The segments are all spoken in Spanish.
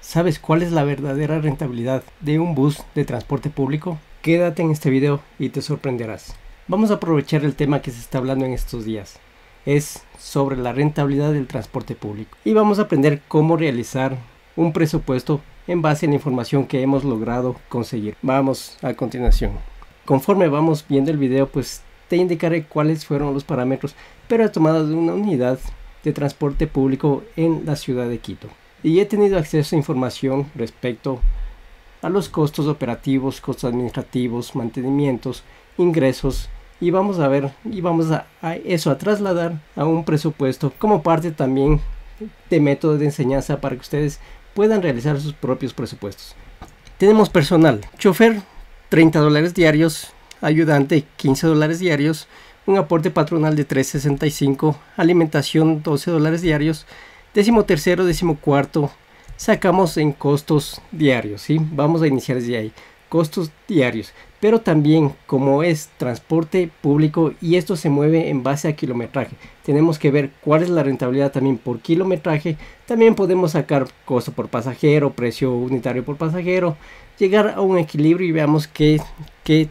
¿Sabes cuál es la verdadera rentabilidad de un bus de transporte público? Quédate en este video y te sorprenderás. Vamos a aprovechar el tema que se está hablando en estos días. Es sobre la rentabilidad del transporte público. Y vamos a aprender cómo realizar un presupuesto en base a la información que hemos logrado conseguir. Vamos a continuación. Conforme vamos viendo el video, pues te indicaré cuáles fueron los parámetros, pero tomados de una unidad de transporte público en la ciudad de Quito. Y he tenido acceso a información respecto a los costos operativos, costos administrativos, mantenimientos, ingresos, y vamos a ver y vamos a trasladar a un presupuesto como parte también de método de enseñanza para que ustedes puedan realizar sus propios presupuestos. Tenemos personal: chofer $30 diarios, ayudante $15 diarios, un aporte patronal de $3.65, alimentación $12 diarios, 13º, 14º, sacamos en costos diarios, ¿sí? Vamos a iniciar desde ahí, costos diarios, pero también como es transporte público y esto se mueve en base a kilometraje, tenemos que ver cuál es la rentabilidad también por kilometraje. También podemos sacar costo por pasajero, precio unitario por pasajero, llegar a un equilibrio y veamos qué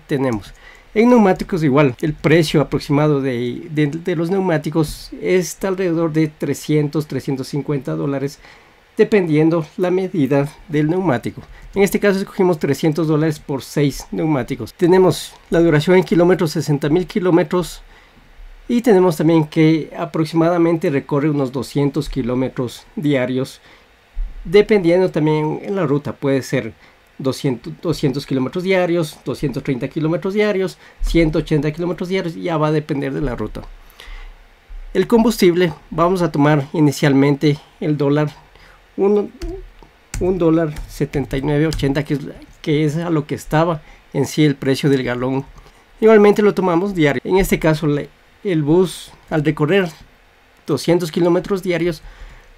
tenemos. En neumáticos igual, el precio aproximado de los neumáticos está alrededor de $300-350 dependiendo la medida del neumático. En este caso escogimos $300 por 6 neumáticos. Tenemos la duración en kilómetros, 60.000 kilómetros, y tenemos también que aproximadamente recorre unos 200 kilómetros diarios, dependiendo también en la ruta. Puede ser 200 kilómetros diarios, 230 kilómetros diarios, 180 kilómetros diarios, ya va a depender de la ruta. El combustible, vamos a tomar inicialmente el dólar, $1.7980, que es a lo que estaba en sí el precio del galón. Igualmente lo tomamos diario. En este caso el bus, al recorrer 200 kilómetros diarios,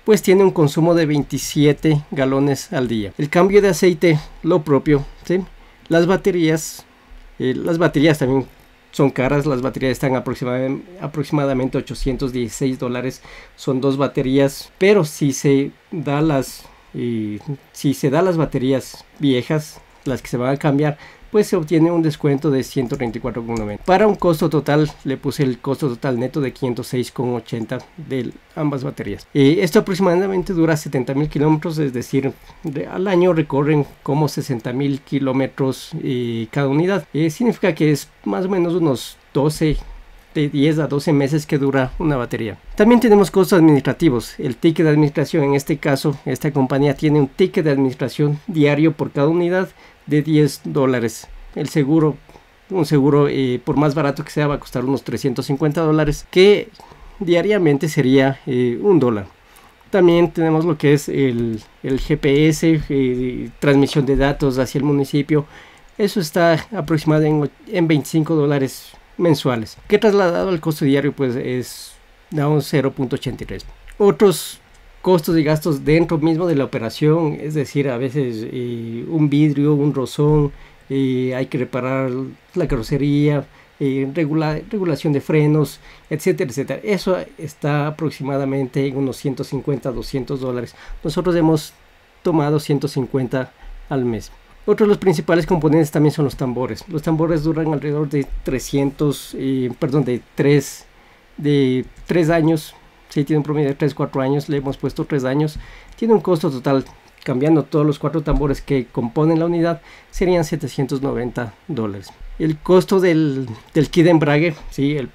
pues tiene un consumo de 27 galones al día. El cambio de aceite, lo propio, ¿sí? Las baterías también son caras. Las baterías están aproximadamente $816, son 2 baterías, pero si se da las baterías viejas, las que se van a cambiar, pues se obtiene un descuento de $134,90. Para un costo total, le puse el costo total neto de $506,80 de ambas baterías. Esto aproximadamente dura 70.000 kilómetros, es decir, al año recorren como 60.000 kilómetros cada unidad. Significa que es más o menos unos de 10 a 12 meses que dura una batería. También tenemos costos administrativos. El ticket de administración, en este caso, esta compañía tiene un ticket de administración diario por cada unidad de $10. El seguro, un seguro por más barato que sea, va a costar unos $350, que diariamente sería $1. También tenemos lo que es el GPS, transmisión de datos hacia el municipio. Eso está aproximado en $25 mensuales, que trasladado al costo diario pues da un 0.83. Otros costos y gastos dentro mismo de la operación, es decir, a veces un vidrio, un rozón, hay que reparar la carrocería, regulación de frenos, etcétera, etcétera. Eso está aproximadamente en unos $150-200. Nosotros hemos tomado 150 al mes. Otro de los principales componentes también son los tambores. Los tambores duran alrededor de 3 años. Si tiene un promedio de 3-4 años, le hemos puesto 3 años. Tiene un costo total, cambiando todos los 4 tambores que componen la unidad, serían $790. El costo del kit de embrague, ¿sí? El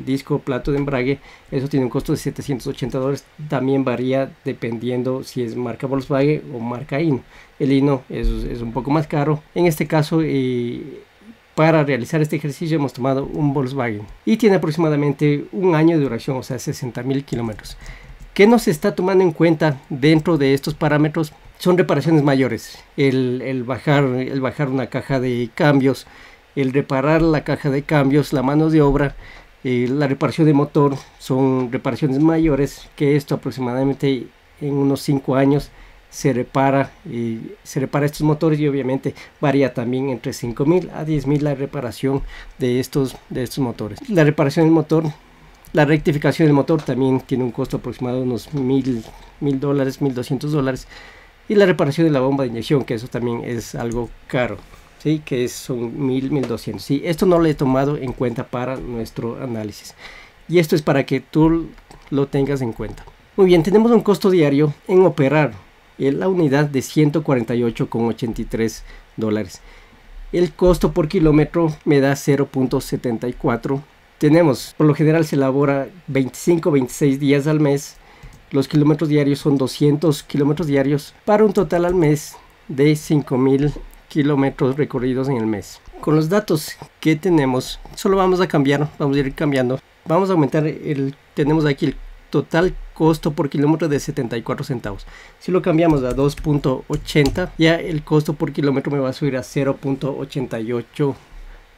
disco plato de embrague, eso tiene un costo de $780. También varía dependiendo si es marca Volkswagen o marca Hino. El Hino es un poco más caro. En este caso, para realizar este ejercicio hemos tomado un Volkswagen y tiene aproximadamente un año de duración, o sea 60.000 kilómetros. ¿Qué nos está tomando en cuenta dentro de estos parámetros? Son reparaciones mayores, el bajar una caja de cambios, el reparar la caja de cambios, la mano de obra, la reparación de motor. Son reparaciones mayores, que esto aproximadamente en unos 5 años se repara estos motores, y obviamente varía también entre 5.000 a 10.000 la reparación de estos motores. La reparación del motor, la rectificación del motor también tiene un costo aproximado de unos $1.000, $1.200. y la reparación de la bomba de inyección, que eso también es algo caro, ¿sí? Que son 1200. ¿Sí? Esto no lo he tomado en cuenta para nuestro análisis, y esto es para que tú lo tengas en cuenta. Muy bien, tenemos un costo diario en operar la unidad de 148,83 dólares. El costo por kilómetro me da 0.74. Tenemos, por lo general se elabora 25-26 días al mes. Los kilómetros diarios son 200 kilómetros diarios para un total al mes de 5000 kilómetros recorridos en el mes. Con los datos que tenemos, solo vamos a cambiar, vamos a ir cambiando. Vamos a aumentar tenemos aquí el total costo por kilómetro de 74 centavos. Si lo cambiamos a 2.80, ya el costo por kilómetro me va a subir a 0.88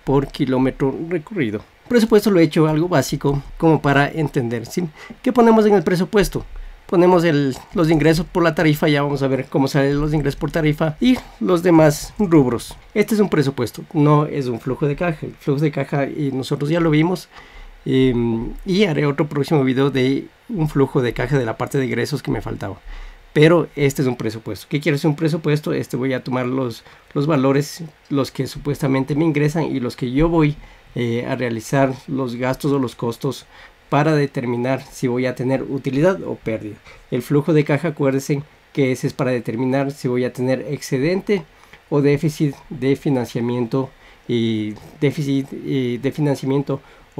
por kilómetro recorrido. Presupuesto lo he hecho algo básico como para entender, ¿sí? ¿Qué ponemos en el presupuesto? Ponemos los ingresos por la tarifa, ya vamos a ver cómo salen los ingresos por tarifa y los demás rubros. Este es un presupuesto, no es un flujo de caja. El flujo de caja nosotros ya lo vimos. Y haré otro próximo video de un flujo de caja de la parte de ingresos que me faltaba, pero este es un presupuesto. ¿Qué quiere decir un presupuesto? Voy a tomar los valores, los que supuestamente me ingresan y los que yo voy a realizar los gastos o los costos para determinar si voy a tener utilidad o pérdida. El flujo de caja, acuérdense que ese es para determinar si voy a tener excedente o déficit de financiamiento,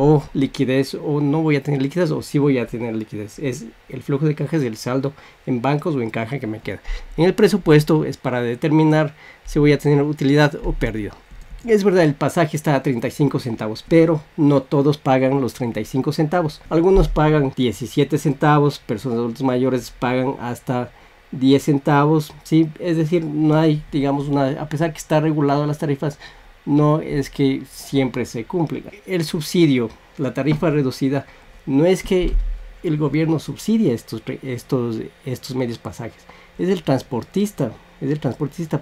o liquidez, o no voy a tener liquidez, o sí voy a tener liquidez. El flujo de caja es el saldo en bancos o en caja que me queda. En el presupuesto es para determinar si voy a tener utilidad o pérdida. Es verdad, el pasaje está a 35 centavos, pero no todos pagan los 35 centavos. Algunos pagan 17 centavos, personas adultas mayores pagan hasta 10 centavos, ¿sí? Es decir, no hay, digamos, a pesar que está regulado las tarifas, no es que siempre se cumple. El subsidio, la tarifa reducida, no es que el gobierno subsidia estos medios pasajes, es el transportista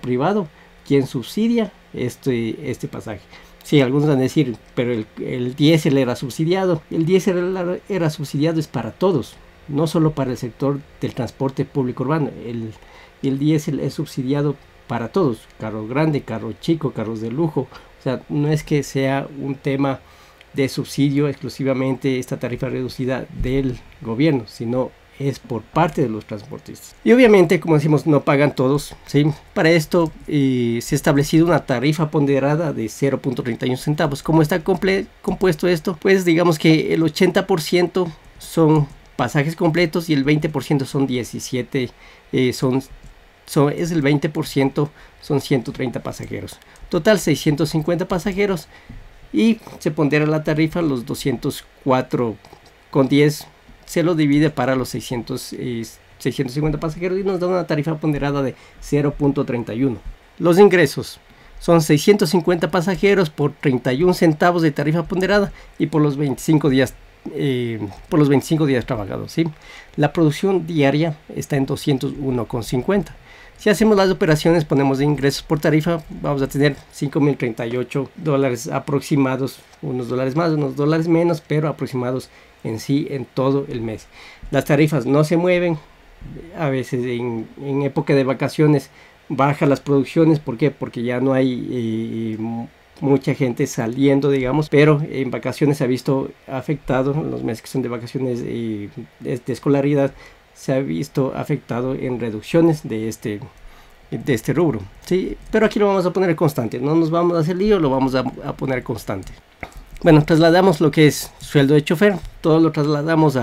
privado quien subsidia este pasaje. Sí, algunos van a decir, pero el diésel era subsidiado. El diésel era subsidiado es para todos, no solo para el sector del transporte público urbano. El diésel es subsidiado para todos, carro grande, carro chico, carros de lujo. O sea, no es que sea un tema de subsidio exclusivamente esta tarifa reducida del gobierno, sino es por parte de los transportistas. Y obviamente, como decimos, no pagan todos, ¿sí? Para esto se ha establecido una tarifa ponderada de 0.31 centavos. ¿Cómo está compuesto esto? Pues digamos que el 80% son pasajes completos y el 20% son 17, es el 20%, son 130 pasajeros. Total 650 pasajeros y se pondera la tarifa, los 204,10 se lo divide para los 650 pasajeros y nos da una tarifa ponderada de 0.31. Los ingresos son 650 pasajeros por 31 centavos de tarifa ponderada y por los 25 días trabajados, ¿sí? La producción diaria está en 201,50. Si hacemos las operaciones, ponemos de ingresos por tarifa, vamos a tener 5.038 dólares aproximados, unos dólares más, unos dólares menos, pero aproximados en sí en todo el mes. Las tarifas no se mueven, a veces en época de vacaciones bajan las producciones. ¿Por qué? Porque ya no hay mucha gente saliendo, digamos, pero en vacaciones se ha visto afectado, en los meses que son de vacaciones de escolaridad, se ha visto afectado en reducciones de este rubro, ¿sí? Pero aquí lo vamos a poner constante, no nos vamos a hacer lío, lo vamos a poner constante. Bueno, trasladamos lo que es sueldo de chofer, todo lo trasladamos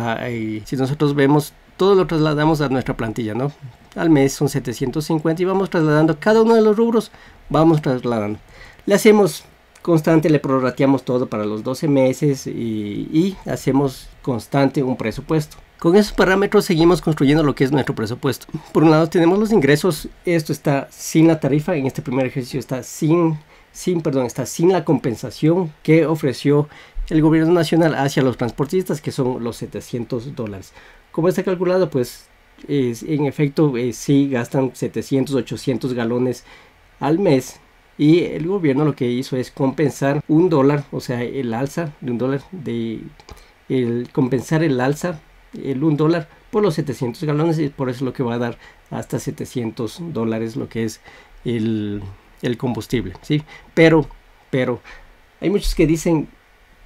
si nosotros vemos, todo lo trasladamos a nuestra plantilla, ¿no? Al mes son 750 y vamos trasladando cada uno de los rubros, vamos trasladando. Le hacemos constante, le prorrateamos todo para los 12 meses y hacemos constante un presupuesto. Con esos parámetros seguimos construyendo lo que es nuestro presupuesto. Por un lado tenemos los ingresos, esto está sin la tarifa, en este primer ejercicio está sin la compensación que ofreció el gobierno nacional hacia los transportistas, que son los 700 dólares. Como está calculado, pues en efecto sí gastan 700, 800 galones al mes. Y el gobierno lo que hizo es compensar $1, o sea, el alza de $1, compensar el alza, el $1 por los 700 galones, y por eso es lo que va a dar hasta $700 lo que es el combustible, ¿sí? Pero hay muchos que dicen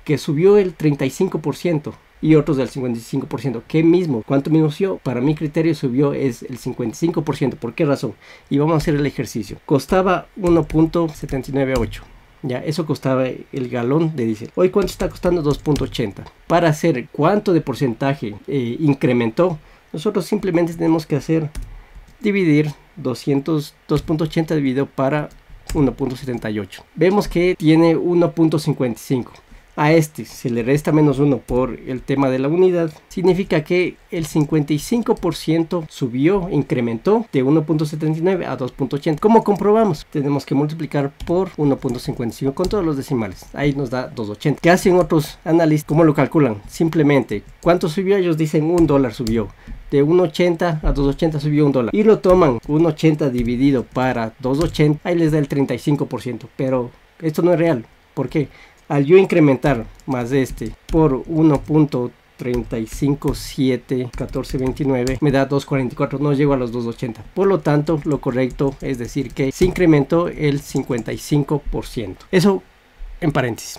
que subió el 35% y otros del 55%. ¿Qué mismo? ¿Cuánto mismo subió? Para mi criterio subió es el 55%. ¿Por qué razón? Y vamos a hacer el ejercicio. Costaba 1.798. Ya, eso costaba el galón de diésel. Hoy, ¿cuánto está costando? 2.80. Para hacer cuánto de porcentaje incrementó, nosotros simplemente tenemos que dividir 2.80 dividido para 1.78. Vemos que tiene 1.55. A este se le resta menos 1 por el tema de la unidad. Significa que el 55% subió, incrementó de 1.79 a 2.80. ¿Cómo comprobamos? Tenemos que multiplicar por 1.55 con todos los decimales. Ahí nos da 2.80. ¿Qué hacen otros analistas? ¿Cómo lo calculan? Simplemente, ¿cuánto subió? Ellos dicen $1 subió. De 1.80 a 2.80 subió $1. Y lo toman 1.80 dividido para 2.80. Ahí les da el 35%. Pero esto no es real. ¿Por qué? Al yo incrementar más por 1.3571429 me da 2.44, no llego a los 2.80. Por lo tanto, lo correcto es decir que se incrementó el 55%. Eso en paréntesis.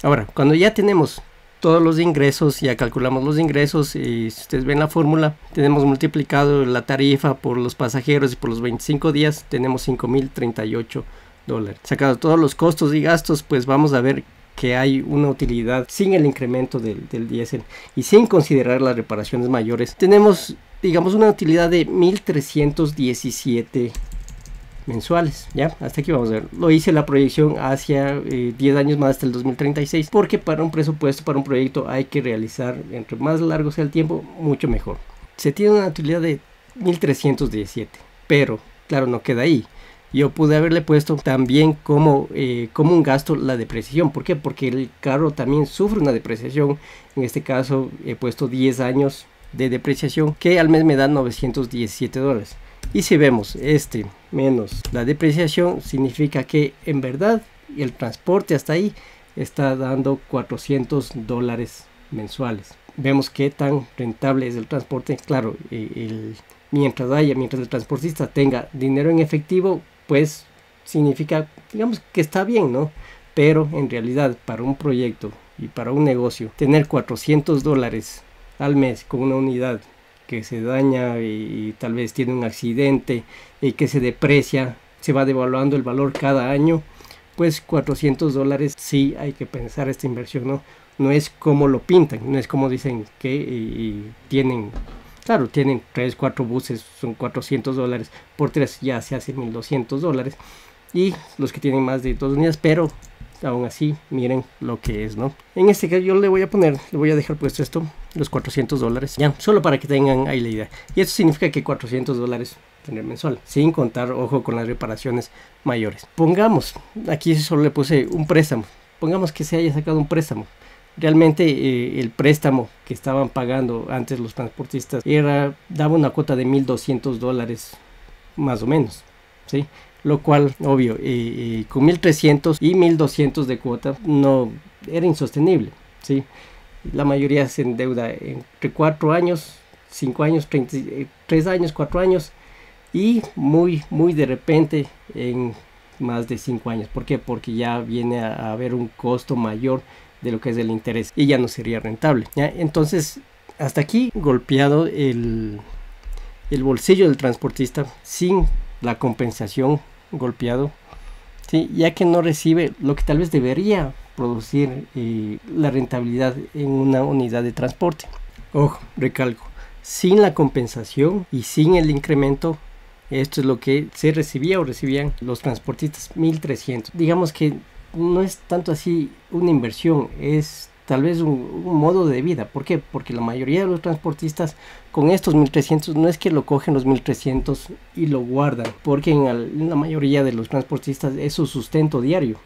Ahora, cuando ya tenemos todos los ingresos, ya calculamos los ingresos y si ustedes ven la fórmula, tenemos multiplicado la tarifa por los pasajeros y por los 25 días, tenemos $5.038. Sacado todos los costos y gastos, pues vamos a ver que hay una utilidad sin el incremento del diésel y sin considerar las reparaciones mayores. Tenemos, digamos, una utilidad de 1.317 mensuales. Ya, hasta aquí vamos a ver. Lo hice la proyección hacia 10 años más hasta el 2036, porque para un presupuesto, para un proyecto hay que realizar, entre más largo sea el tiempo, mucho mejor. Se tiene una utilidad de 1.317, pero claro, no queda ahí. Yo pude haberle puesto también como un gasto la depreciación. ¿Por qué? Porque el carro también sufre una depreciación. En este caso he puesto 10 años de depreciación, que al mes me da $917. Y si vemos menos la depreciación, significa que en verdad el transporte hasta ahí está dando $400 mensuales. Vemos qué tan rentable es el transporte. Claro, mientras el transportista tenga dinero en efectivo, pues significa, digamos, que está bien, ¿no? Pero en realidad, para un proyecto y para un negocio, tener $400 al mes con una unidad que se daña y tal vez tiene un accidente y que se deprecia, se va devaluando el valor cada año, pues $400 sí hay que pensar esta inversión, ¿no? No es como lo pintan, no es como dicen que tienen... Claro, tienen 3, 4 buses, son $400, por 3 ya se hace $1.200, y los que tienen más de 2 unidades, pero aún así miren lo que es, ¿no? En este caso yo le voy a dejar puesto esto, los $400, ya, solo para que tengan ahí la idea. Y eso significa que $400 tener mensual, sin contar, ojo, con las reparaciones mayores. Pongamos, aquí solo le puse un préstamo, pongamos que se haya sacado un préstamo. Realmente el préstamo que estaban pagando antes los transportistas daba una cuota de $1.200 más o menos, ¿sí? Lo cual, obvio, con 1.300 y 1.200 de cuota no era insostenible, ¿sí? La mayoría se endeuda entre 4 años, 5 años, 3 años, 4 años y muy de repente en más de 5 años. ¿Por qué? Porque ya viene a haber un costo mayor de lo que es el interés y ya no sería rentable, ¿ya? Entonces, hasta aquí golpeado el bolsillo del transportista sin la compensación, golpeado, ¿sí? Ya que no recibe lo que tal vez debería producir la rentabilidad en una unidad de transporte. Ojo, recalco, sin la compensación y sin el incremento, esto es lo que se recibía o recibían los transportistas, 1.300. Digamos que no es tanto así una inversión, es tal vez un modo de vida. ¿Por qué? Porque la mayoría de los transportistas con estos 1.300 no es que lo cogen los 1.300 y lo guardan, porque en la mayoría de los transportistas es su sustento diario.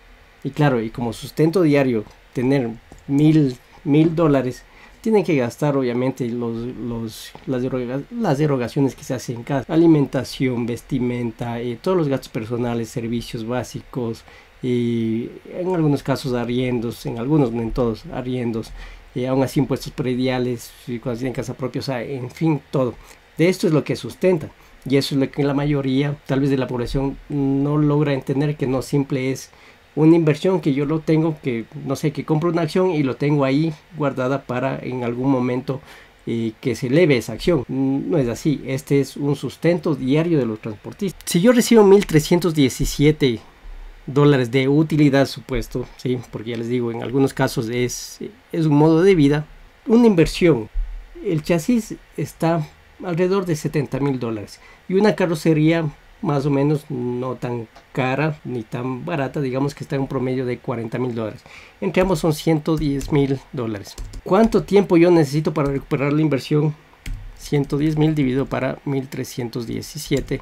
Y claro, y como sustento diario, tener $1.000, tienen que gastar obviamente las erogaciones que se hacen en casa, alimentación, vestimenta, todos los gastos personales, servicios básicos, y en algunos casos arriendos, en algunos, no en todos, arriendos, aún así impuestos prediales, cuando tienen casa propia, o sea, en fin, todo. De esto es lo que sustenta. Y eso es lo que la mayoría, tal vez de la población, no logra entender, que no simple es una inversión que yo lo tengo, que no sé, que compro una acción y lo tengo ahí guardada para en algún momento que se eleve esa acción. No es así. Este es un sustento diario de los transportistas. Si yo recibo $1,317 de utilidad, supuesto, sí, porque ya les digo, en algunos casos es un modo de vida, una inversión. El chasis está alrededor de $70,000 y una carrocería más o menos no tan cara ni tan barata, digamos que está en un promedio de $40,000. Entre ambos son $110,000. ¿Cuánto tiempo yo necesito para recuperar la inversión? 110,000 dividido para 1,317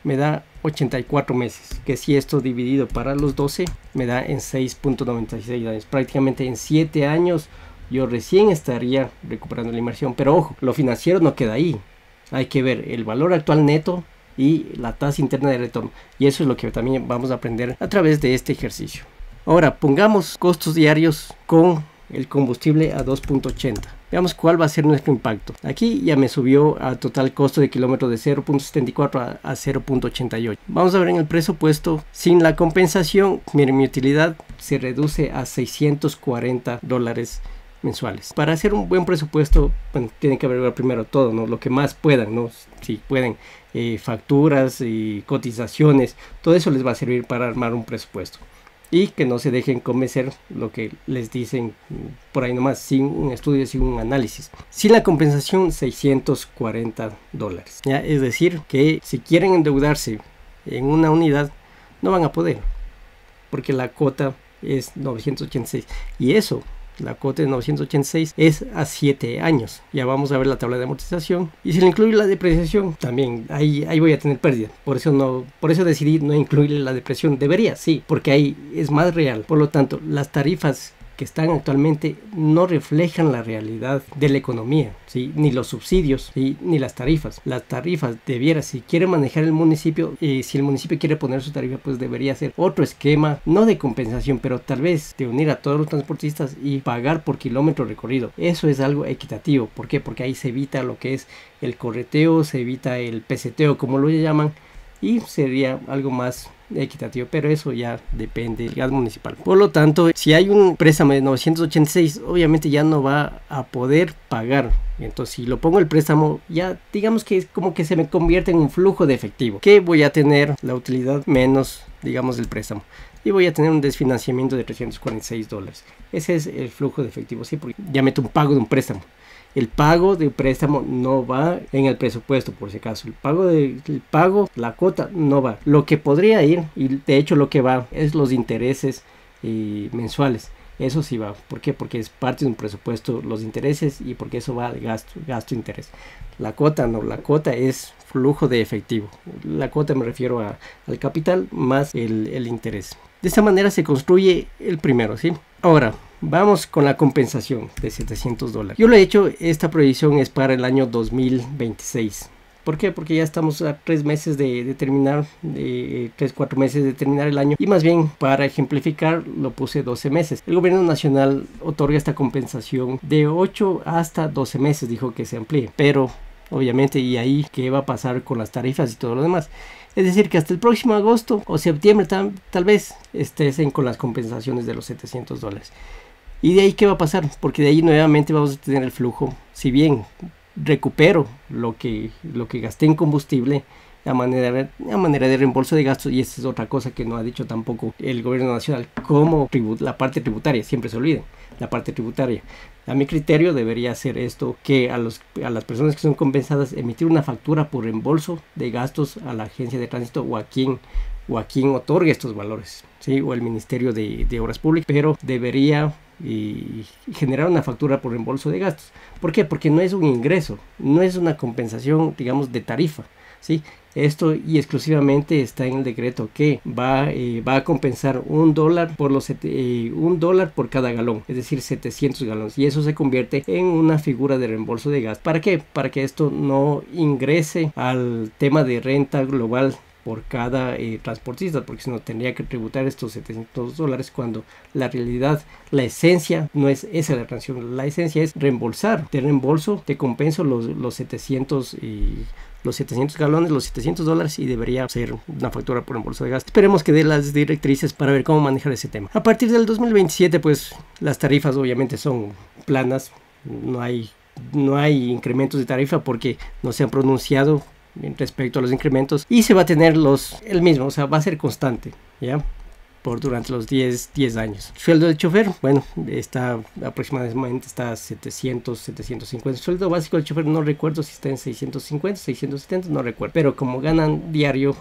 me da 84 meses, que si esto dividido para los 12 me da en 6.96 años. Prácticamente en 7 años yo recién estaría recuperando la inversión. Pero ojo, lo financiero no queda ahí. Hay que ver el valor actual neto y la tasa interna de retorno. Y eso es lo que también vamos a aprender a través de este ejercicio. Ahora pongamos costos diarios con el combustible a 2.80. Veamos cuál va a ser nuestro impacto. Aquí ya me subió a total costo de kilómetro de 0.74 a 0.88. Vamos a ver en el presupuesto sin la compensación. Miren, mi utilidad se reduce a $640 mensuales. Para hacer un buen presupuesto, bueno, tienen que averiguar primero todo, ¿no? Lo que más puedan, ¿no? Si pueden, facturas y cotizaciones, todo eso les va a servir para armar un presupuesto. Y que no se dejen convencer lo que les dicen por ahí nomás, sin un estudio, sin un análisis. Sin la compensación, $640. ¿Ya? Es decir, que si quieren endeudarse en una unidad, no van a poder, porque la cuota es 986. Y eso, la cuota de 986 es a 7 años. Ya vamos a ver la tabla de amortización. Y si le incluye la depreciación, también ahí voy a tener pérdida. Por eso decidí no incluirle la depreciación. Debería, sí, porque ahí es más real. Por lo tanto, las tarifas que están actualmente no reflejan la realidad de la economía, ¿sí? Ni los subsidios, ¿sí? Ni las tarifas. Las tarifas debiera, si quiere manejar el municipio, si el municipio quiere poner su tarifa, pues debería ser otro esquema, no de compensación, pero tal vez de unir a todos los transportistas y pagar por kilómetro recorrido. Eso es algo equitativo. ¿Por qué? Porque ahí se evita lo que es el correteo, se evita el peseteo, como lo llaman, y sería algo más equitativo, pero eso ya depende del gas municipal. Por lo tanto, si hay un préstamo de 986, obviamente ya no va a poder pagar. Entonces, si lo pongo el préstamo, ya digamos que es como que se me convierte en un flujo de efectivo, que voy a tener la utilidad menos, digamos, del préstamo, y voy a tener un desfinanciamiento de $346. Ese es el flujo de efectivo, sí, porque ya meto un pago de un préstamo. El pago de préstamo no va en el presupuesto, por si acaso. El pago, la cuota no va. Lo que podría ir, y de hecho lo que va, es los intereses mensuales. Eso sí va. ¿Por qué? Porque es parte de un presupuesto los intereses, y porque eso va de gasto interés. La cuota no, la cuota es flujo de efectivo. La cuota me refiero al capital más el interés. De esta manera se construye el primero, ¿sí? Ahora, vamos con la compensación de $700. Yo lo he hecho, esta proyección es para el año 2026. ¿Por qué? Porque ya estamos a 3 meses de terminar, 3-4 meses de terminar el año. Y más bien, para ejemplificar, lo puse 12 meses. El gobierno nacional otorga esta compensación de 8 hasta 12 meses, dijo que se amplíe. Pero, obviamente, y ahí, ¿qué va a pasar con las tarifas y todo lo demás? Es decir, que hasta el próximo agosto o septiembre tal vez estén con las compensaciones de los $700. ¿Y de ahí qué va a pasar? Porque de ahí nuevamente vamos a tener el flujo. Si bien recupero lo que gasté en combustible a manera de reembolso de gastos, y esta es otra cosa que no ha dicho tampoco el gobierno nacional, como la parte tributaria, siempre se olviden, la parte tributaria. A mi criterio debería ser esto, que a las personas que son compensadas, emitir una factura por reembolso de gastos a la agencia de tránsito o a quien otorgue estos valores, ¿sí? O el Ministerio de Obras Públicas, pero debería generar una factura por reembolso de gastos. ¿Por qué? Porque no es un ingreso, no es una compensación, digamos, de tarifa, ¿sí? Esto y exclusivamente está en el decreto, que va a compensar $1 por cada galón, es decir, 700 galones, y eso se convierte en una figura de reembolso de gastos. ¿Para qué? Para que esto no ingrese al tema de renta global por cada transportista, porque si no tendría que tributar estos $700, cuando la realidad, la esencia no es esa la transición, la esencia es reembolsar. De reembolso te compenso los 700 los 700 galones, los $700, y debería ser una factura por reembolso de gasto. Esperemos que dé las directrices para ver cómo manejar ese tema. A partir del 2027, pues las tarifas obviamente son planas, no hay incrementos de tarifa porque no se han pronunciado respecto a los incrementos, y se va a tener el mismo, o sea, va a ser constante, ¿ya? Durante los 10 años. Sueldo del chofer, bueno, está aproximadamente está 700, 750. Sueldo básico del chofer, no recuerdo si está en 650, 670, no recuerdo. Pero como ganan diario,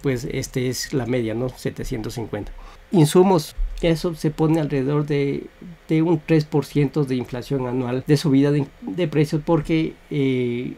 pues este es la media, ¿no? 750. Insumos, eso se pone alrededor de un 3% de inflación anual, de subida de precios, porque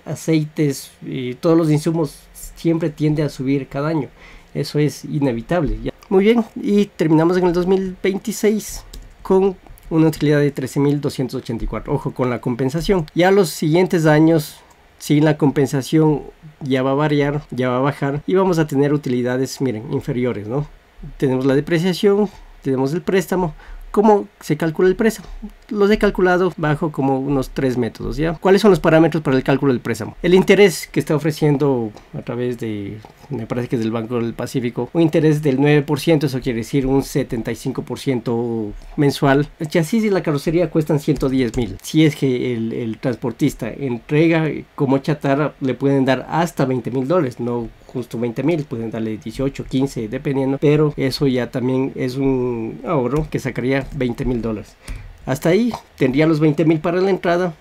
aceites, todos los insumos siempre tienden a subir cada año. Eso es inevitable, ¿ya? Muy bien, y terminamos en el 2026 con una utilidad de 13.284. Ojo con la compensación. Ya los siguientes años, sin la compensación, ya va a variar, ya va a bajar, y vamos a tener utilidades, miren, inferiores, ¿no? Tenemos la depreciación, tenemos el préstamo. ¿Cómo se calcula el préstamo? Los he calculado bajo como unos 3 métodos, ¿ya? ¿Cuáles son los parámetros para el cálculo del préstamo? El interés que está ofreciendo a través de, me parece que es del Banco del Pacífico, un interés del 9%, eso quiere decir un 75% mensual. El chasis y la carrocería cuestan 110.000. Si es que el transportista entrega como chatarra, le pueden dar hasta $20.000, no justo 20.000, pueden darle 18, 15, dependiendo, pero eso ya también es un ahorro que sacaría $20.000. Hasta ahí tendría los 20.000 para la entrada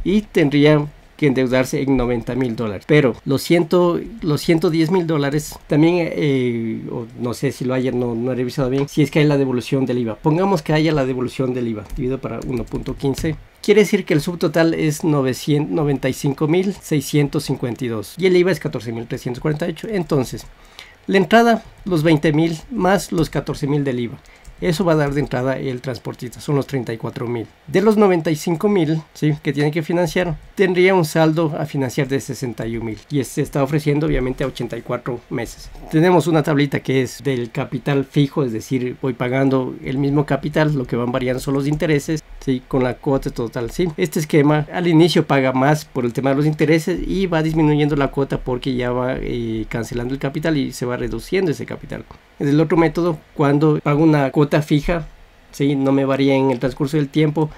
y tendría que endeudarse en $90.000, pero los $110.000 también, no sé si lo haya, no he revisado bien, si es que hay la devolución del IVA. Pongamos que haya la devolución del IVA dividido para 1.15, quiere decir que el subtotal es 95.652 y el IVA es 14.348. Entonces, la entrada, los 20.000 más los 14.000 del IVA. Eso va a dar de entrada el transportista, son los 34.000. De los 95.000, ¿sí?, que tiene que financiar, tendría un saldo a financiar de 61.000 y se está ofreciendo obviamente a 84 meses. Tenemos una tablita que es del capital fijo, es decir, voy pagando el mismo capital, lo que van variando son los intereses, ¿sí?, con la cuota total, ¿sí? Este esquema al inicio paga más por el tema de los intereses y va disminuyendo la cuota porque ya va cancelando el capital y se va reduciendo ese capital. Es el otro método, cuando pago una cuota fija, ¿sí?, no me varía en el transcurso del tiempo,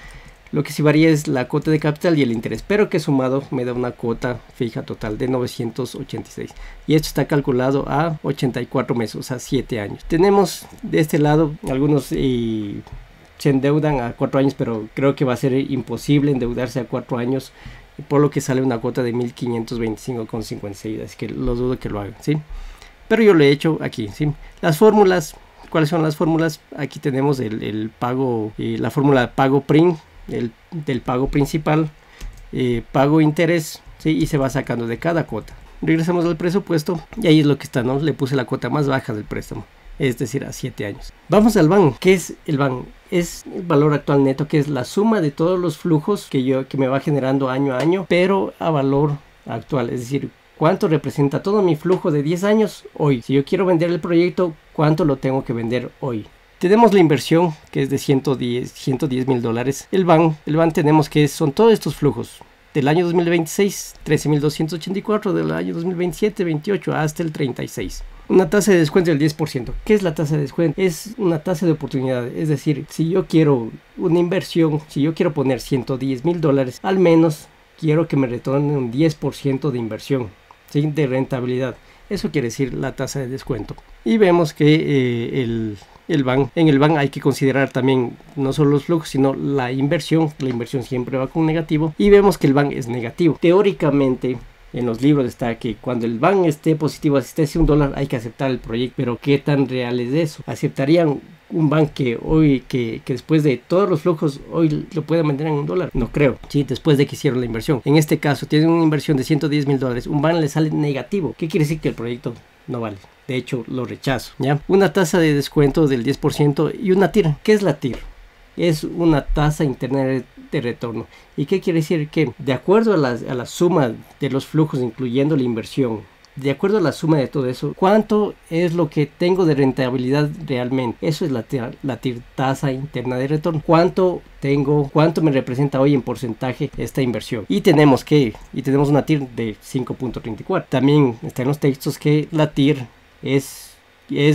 lo que sí varía es la cuota de capital y el interés, pero que sumado me da una cuota fija total de 986, y esto está calculado a 84 meses, o sea 7 años. Tenemos de este lado algunos se endeudan a 4 años, pero creo que va a ser imposible endeudarse a 4 años, por lo que sale una cuota de 1.525,56, así que lo dudo que lo hagan, ¿sí? Pero yo lo he hecho aquí, ¿sí? Las fórmulas, ¿cuáles son las fórmulas? Aquí tenemos el pago, la fórmula pago PRIN, del pago principal, pago interés, ¿sí?, y se va sacando de cada cuota. Regresamos al presupuesto y ahí es lo que está, ¿no? Le puse la cuota más baja del préstamo, es decir, a 7 años. Vamos al BAN. ¿Qué es el BAN? Es el valor actual neto, que es la suma de todos los flujos que me va generando año a año, pero a valor actual, es decir, ¿cuánto representa todo mi flujo de 10 años hoy? Si yo quiero vender el proyecto, ¿cuánto lo tengo que vender hoy? Tenemos la inversión, que es de $110.000. El BAN tenemos que son todos estos flujos. Del año 2026, 13.284, del año 2027, 28, hasta el 36. Una tasa de descuento del 10%. ¿Qué es la tasa de descuento? Es una tasa de oportunidad. Es decir, si yo quiero una inversión, si yo quiero poner $110.000, al menos quiero que me retorne un 10% de inversión, ¿sí?, de rentabilidad. Eso quiere decir la tasa de descuento. Y vemos que en el BAN hay que considerar también no solo los flujos, sino la inversión. La inversión siempre va con negativo y vemos que el BAN es negativo. Teóricamente, en los libros está que cuando el BAN esté positivo, si esté $1, hay que aceptar el proyecto. Pero ¿qué tan real es eso? ¿Aceptarían un BAN que hoy, que después de todos los flujos, hoy lo pueden vender en $1? No creo, ¿sí?, después de que hicieron la inversión. En este caso, tienen una inversión de $110.000, un BAN le sale negativo. ¿Qué quiere decir? Que el proyecto no vale. De hecho, lo rechazo, ¿ya? Una tasa de descuento del 10% y una TIR. ¿Qué es la TIR? Es una tasa interna de retorno. ¿Y qué quiere decir? Que de acuerdo a la suma de los flujos, incluyendo la inversión de acuerdo a la suma de todo eso, cuánto es lo que tengo de rentabilidad realmente. Eso es la TIR, tasa interna de retorno. Cuánto tengo, cuánto me representa hoy en porcentaje esta inversión. Y tenemos una TIR de 5.34. También está en los textos que la TIR es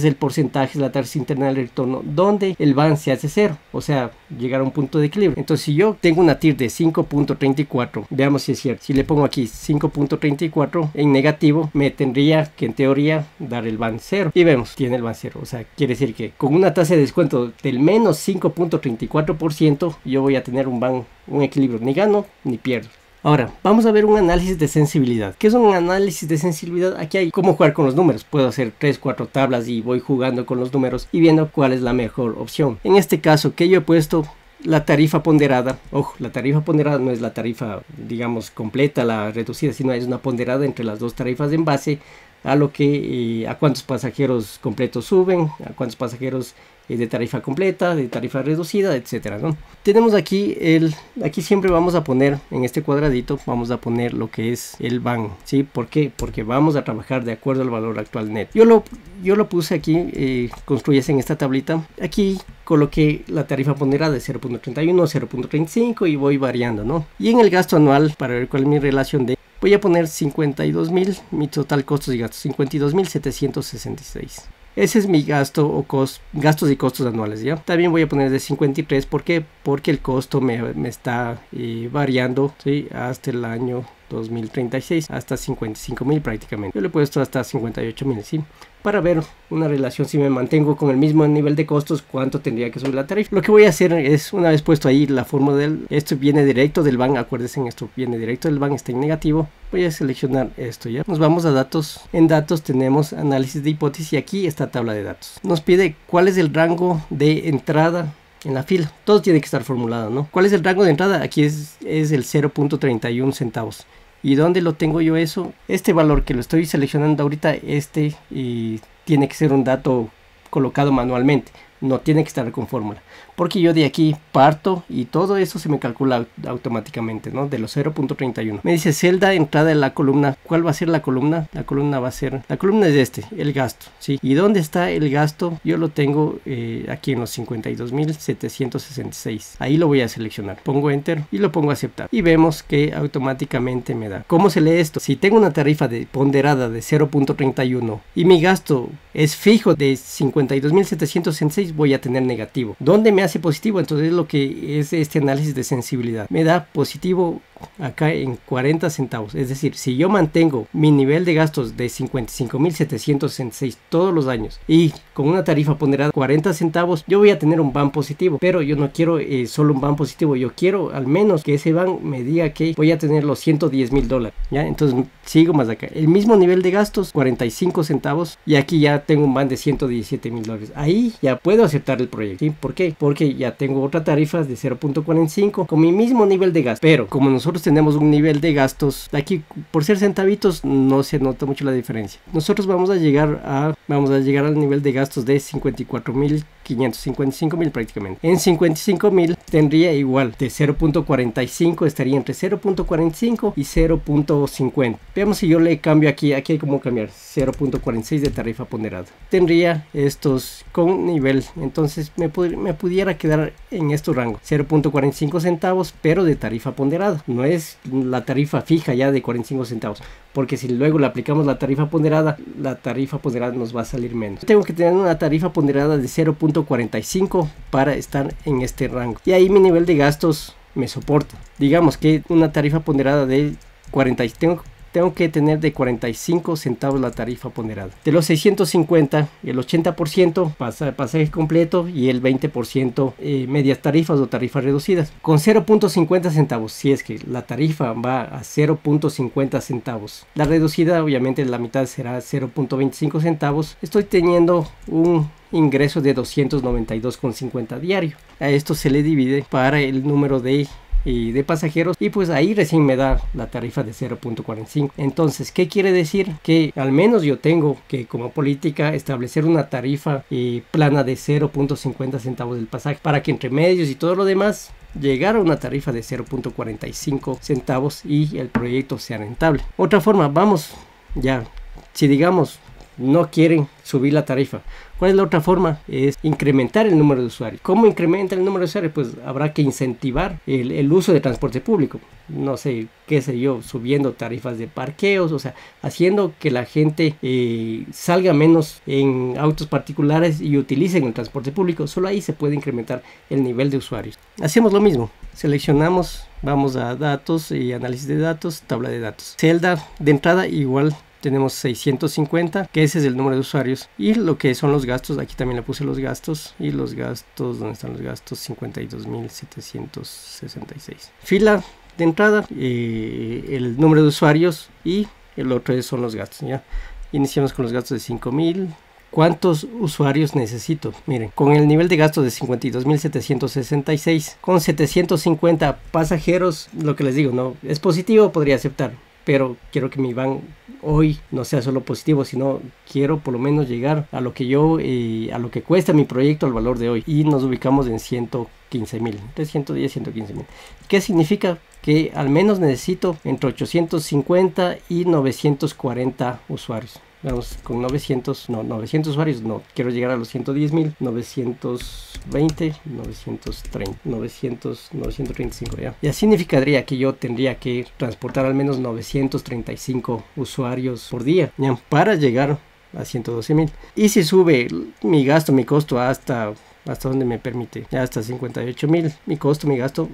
el porcentaje, es la tasa interna del retorno donde el BAN se hace cero, o sea, llegar a un punto de equilibrio. Entonces, si yo tengo una TIR de 5.34, veamos si es cierto. Si le pongo aquí 5.34 en negativo, me tendría que en teoría dar el BAN cero. Y vemos, tiene el BAN cero, o sea, quiere decir que con una tasa de descuento del menos 5.34%, yo voy a tener un BAN, un equilibrio, ni gano ni pierdo. Ahora, vamos a ver un análisis de sensibilidad. ¿Qué es un análisis de sensibilidad? Aquí hay cómo jugar con los números. Puedo hacer 3, 4 tablas y voy jugando con los números y viendo cuál es la mejor opción. En este caso, que yo he puesto la tarifa ponderada. Ojo, la tarifa ponderada no es la tarifa, digamos, completa, la reducida, sino es una ponderada entre las dos tarifas en base a lo que, a cuántos pasajeros completos suben, a cuántos pasajeros de tarifa completa, de tarifa reducida, etcétera, ¿no? Tenemos aquí aquí siempre vamos a poner en este cuadradito, vamos a poner lo que es el BAN, ¿sí? ¿Por qué? Porque vamos a trabajar de acuerdo al valor actual net. Yo lo puse aquí, construyes en esta tablita. Aquí coloqué la tarifa ponderada de 0.31, 0.35 y voy variando, ¿no? Y en el gasto anual, para ver cuál es mi relación de, voy a poner 52.000, mi total costos y gastos, 52.766. Ese es mi gasto o gastos y costos anuales, ¿ya? También voy a poner de 53, ¿por qué? Porque el costo me está variando, ¿sí? Hasta el año 2036, hasta 55.000 prácticamente. Yo le he puesto hasta 58.000, ¿sí? Para ver una relación, si me mantengo con el mismo nivel de costos, cuánto tendría que subir la tarifa. Lo que voy a hacer es, una vez puesto ahí la fórmula esto viene directo del BAN, acuérdense, esto viene directo del BAN, está en negativo. Voy a seleccionar esto, ya. Nos vamos a datos. En datos tenemos análisis de hipótesis y aquí está tabla de datos. Nos pide cuál es el rango de entrada en la fila. Todo tiene que estar formulado, ¿no? ¿Cuál es el rango de entrada? Aquí es el 0.31 centavos. ¿Y dónde lo tengo yo eso? Este valor que lo estoy seleccionando ahorita, tiene que ser un dato colocado manualmente. No tiene que estar con fórmula. Porque yo de aquí parto y todo eso se me calcula automáticamente, ¿no? De los 0.31. Me dice celda entrada en la columna. ¿Cuál va a ser la columna? La columna es el gasto, ¿sí? ¿Y dónde está el gasto? Yo lo tengo aquí en los 52.766. Ahí lo voy a seleccionar. Pongo enter y lo pongo a aceptar. Y vemos que automáticamente me da. ¿Cómo se lee esto? Si tengo una tarifa ponderada de 0.31 y mi gasto es fijo de 52.766, voy a tener negativo. ¿Dónde me hace positivo? Entonces lo que es este análisis de sensibilidad me da positivo acá en 40 centavos. Es decir, si yo mantengo mi nivel de gastos de 55.766 todos los años y con una tarifa ponderada 40 centavos, yo voy a tener un BAN positivo. Pero yo no quiero solo un BAN positivo, yo quiero al menos que ese BAN me diga que voy a tener los $110.000, ¿ya? Entonces sigo más acá, el mismo nivel de gastos, 45 centavos, y aquí ya tengo un BAN de $117.000. Ahí ya puedo aceptar el proyecto, ¿sí? ¿Por qué? Porque ya tengo otra tarifa de 0.45 con mi mismo nivel de gasto. Pero como nosotros tenemos un nivel de gastos aquí, por ser centavitos no se nota mucho la diferencia. Nosotros vamos a llegar al nivel de gastos de 54.500, 55.000 prácticamente. En 55.000 tendría igual de 0.45, estaría entre 0.45 y 0.50. Veamos si yo le cambio aquí hay como cambiar 0.46 de tarifa ponderada. Tendría estos con nivel, entonces me pudiera quedar en estos rangos, 0.45 centavos, pero de tarifa ponderada. No es la tarifa fija ya de 45 centavos, porque si luego le aplicamos la tarifa ponderada nos va a salir menos. Tengo que tener una tarifa ponderada de 0.45 para estar en este rango, y ahí mi nivel de gastos me soporta. Digamos que una tarifa ponderada de 45, tengo que tener de 45 centavos la tarifa ponderada. De los 650, el 80% pasaje completo y el 20% medias tarifas o tarifas reducidas. Con 0.50 centavos, si es que la tarifa va a 0.50 centavos. La reducida, obviamente, la mitad será 0.25 centavos. Estoy teniendo un ingreso de 292,50 diario. A esto se le divide para el número de pasajeros, y pues ahí recién me da la tarifa de 0.45. Entonces, ¿qué quiere decir? Que al menos yo tengo que, como política, establecer una tarifa plana de 0.50 centavos del pasaje, para que entre medios y todo lo demás llegar a una tarifa de 0.45 centavos y el proyecto sea rentable. Otra forma, vamos ya Si digamos no quieren subir la tarifa, ¿cuál es la otra forma? Es incrementar el número de usuarios. ¿Cómo incrementa el número de usuarios? Pues habrá que incentivar el uso de transporte público. No sé, qué sé yo, subiendo tarifas de parqueos, o sea, haciendo que la gente salga menos en autos particulares y utilicen el transporte público. Solo ahí se puede incrementar el nivel de usuarios. Hacemos lo mismo, seleccionamos, vamos a datos y análisis de datos, tabla de datos. Celda de entrada igual. Tenemos 650, que ese es el número de usuarios, y lo que son los gastos, aquí también le puse los gastos, y los gastos, ¿dónde están los gastos? 52.766. Fila de entrada, el número de usuarios, y el otro son los gastos, ¿ya? Iniciamos con los gastos de 5.000. ¿Cuántos usuarios necesito? Miren, con el nivel de gasto de 52.766, con 750 pasajeros, lo que les digo, no es positivo, podría aceptar. Pero quiero que mi van hoy no sea solo positivo, sino quiero por lo menos llegar a lo que a lo que cuesta mi proyecto, al valor de hoy. Y nos ubicamos en 115.000, de 110, 115.000. ¿Qué significa? Que al menos necesito entre 850 y 940 usuarios. Vamos, con 900 usuarios, no, quiero llegar a los 110.000, 920, 930, 935 ya. Ya significaría que yo tendría que transportar al menos 935 usuarios por día, ya, para llegar a 112.000. Y si sube mi costo hasta donde me permite, ya hasta 58.000, mi gasto,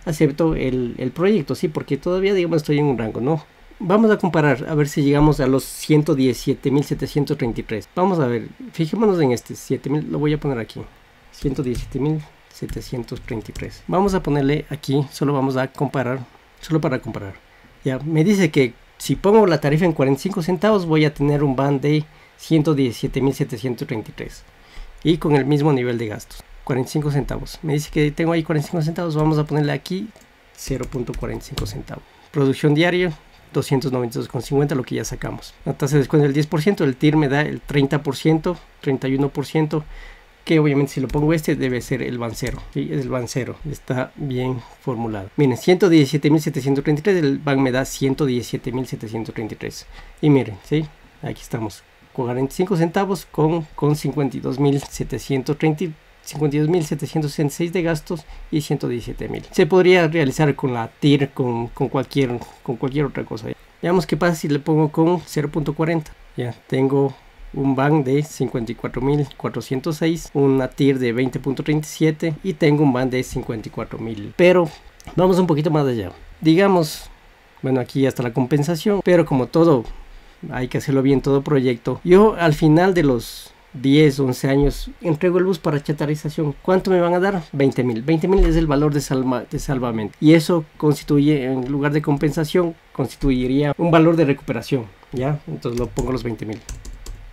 acepto el proyecto, sí, porque todavía, digamos, estoy en un rango, ¿no? Vamos a comparar, a ver si llegamos a los 117.733. Vamos a ver, fijémonos en este 7.000, lo voy a poner aquí, 117.733. Vamos a ponerle aquí, solo vamos a comparar, solo para comparar. Ya, me dice que si pongo la tarifa en 45 centavos voy a tener un van de 117.733. Y con el mismo nivel de gastos, 45 centavos. Me dice que tengo ahí 45 centavos, vamos a ponerle aquí 0.45 centavos. Producción diaria, 292,50, lo que ya sacamos. La tasa de descuento del 10%, el TIR me da el 30%, 31%, que obviamente si lo pongo debe ser el van 0, ¿sí? Es el van 0, está bien formulado. Miren, 117.733, el van me da 117.733. Y miren, ¿sí? Aquí estamos, 45 centavos con 52.766 de gastos y 117.000. Se podría realizar con la TIR, con cualquier otra cosa. Veamos qué pasa si le pongo con 0.40. Ya tengo un van de 54.406, una TIR de 20.37 y tengo un van de 54.000. Pero vamos un poquito más allá. Digamos, bueno, aquí ya está la compensación, pero como todo hay que hacerlo bien, todo proyecto. Yo al final de los 10, 11 años entrego el bus para chatarrización. ¿Cuánto me van a dar? 20.000. 20.000 es el valor de salvamento. Y eso constituye, en lugar de compensación, constituiría un valor de recuperación. ¿Ya? Entonces lo pongo los 20.000.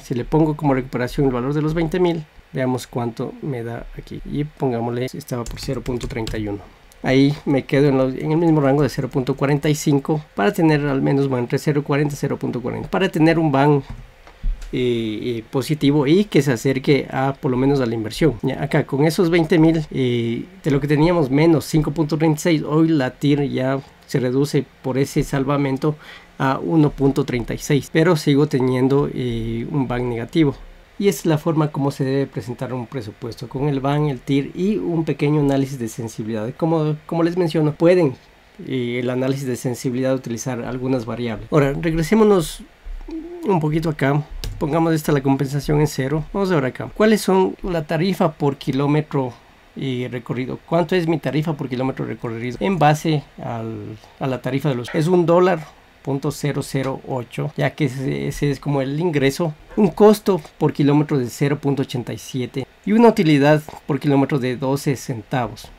Si le pongo como recuperación el valor de los 20.000, veamos cuánto me da aquí. Y pongámosle, estaba por 0.31. Ahí me quedo en el mismo rango de 0.45 para tener al menos van entre 0.40 y 0.40. Para tener un van positivo y que se acerque a por lo menos a la inversión. Ya, acá con esos 20.000 de lo que teníamos menos 5.36, hoy la TIR ya se reduce por ese salvamento a 1.36, pero sigo teniendo un van negativo. Y esa es la forma como se debe presentar un presupuesto, con el van, el TIR y un pequeño análisis de sensibilidad. Como les menciono, pueden el análisis de sensibilidad utilizar algunas variables. Ahora regresémonos un poquito acá, pongamos la compensación en 0. Vamos a ver acá, ¿cuáles son la tarifa por kilómetro recorrido? ¿Cuánto es mi tarifa por kilómetro recorrido? En base a la tarifa de los... es $1.008, ya que ese es como el ingreso. Un costo por kilómetro de 0.87 y una utilidad por kilómetro de 12 centavos.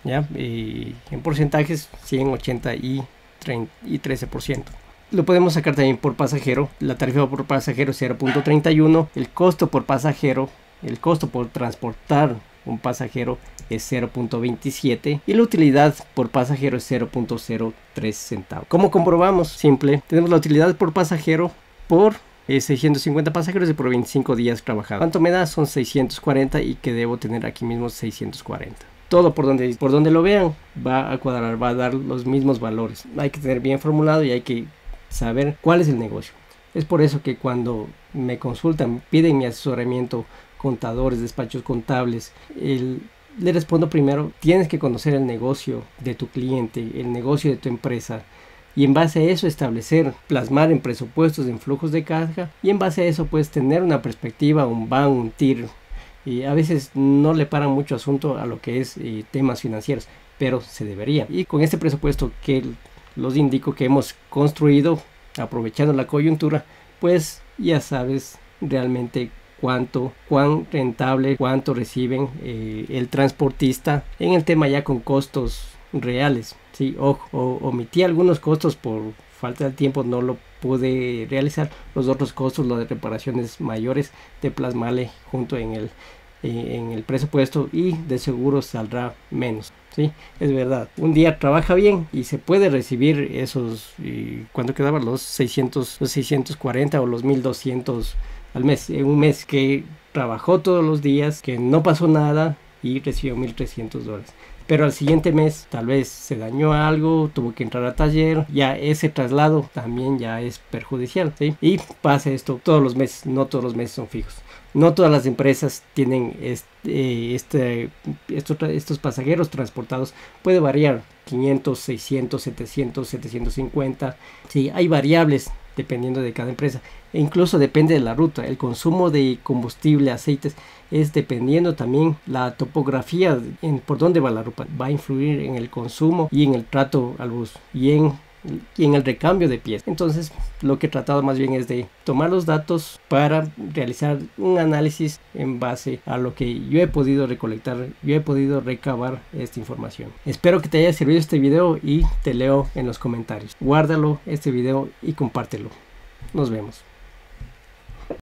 ¿Ya? En porcentajes 100, 80 y 13%. Lo podemos sacar también por pasajero. La tarifa por pasajero es 0.31. El costo por pasajero, el costo por transportar un pasajero es 0.27 y la utilidad por pasajero es 0.03 centavos. ¿Cómo comprobamos? Simple. Tenemos la utilidad por pasajero por 650 pasajeros y por 25 días trabajados. ¿Cuánto me da? Son 640 y que debo tener aquí mismo 640. Todo por donde lo vean va a cuadrar, va a dar los mismos valores. Hay que tener bien formulado y hay que saber cuál es el negocio. Es por eso que cuando me consultan, piden mi asesoramiento, contadores, despachos contables, le respondo primero: tienes que conocer el negocio de tu cliente, el negocio de tu empresa, y en base a eso establecer, plasmar en presupuestos, en flujos de caja, y en base a eso puedes tener una perspectiva, un BAN, un TIR. Y a veces no le paran mucho asunto a lo que es temas financieros, pero se debería. Y con este presupuesto que los indico que hemos construido, aprovechando la coyuntura, pues ya sabes realmente cuán rentable, cuánto reciben el transportista en el tema ya con costos reales. Sí, ojo, omití algunos costos por falta de tiempo, no lo pude realizar. Los otros costos, los de reparaciones mayores, de plasmarle junto en el presupuesto, y de seguro saldrá menos. Sí, es verdad, un día trabaja bien y se puede recibir esos, cuando quedaban los 640 o los 1200 al mes, en un mes que trabajó todos los días, que no pasó nada y recibió $1300. Pero al siguiente mes tal vez se dañó algo, tuvo que entrar a taller, ya ese traslado también ya es perjudicial, ¿sí? Y pasa esto todos los meses, no todos los meses son fijos. No todas las empresas tienen estos pasajeros transportados. Puede variar 500, 600, 700, 750. Sí, hay variables dependiendo de cada empresa. E incluso depende de la ruta. El consumo de combustible, aceites, es dependiendo también la topografía por dónde va la ruta. Va a influir en el consumo y en el trato al bus y en el recambio de piezas. Entonces lo que he tratado más bien es de tomar los datos para realizar un análisis en base a lo que yo he podido recolectar, yo he podido recabar esta información. Espero que te haya servido este video y te leo en los comentarios. Guárdalo este video y compártelo. Nos vemos.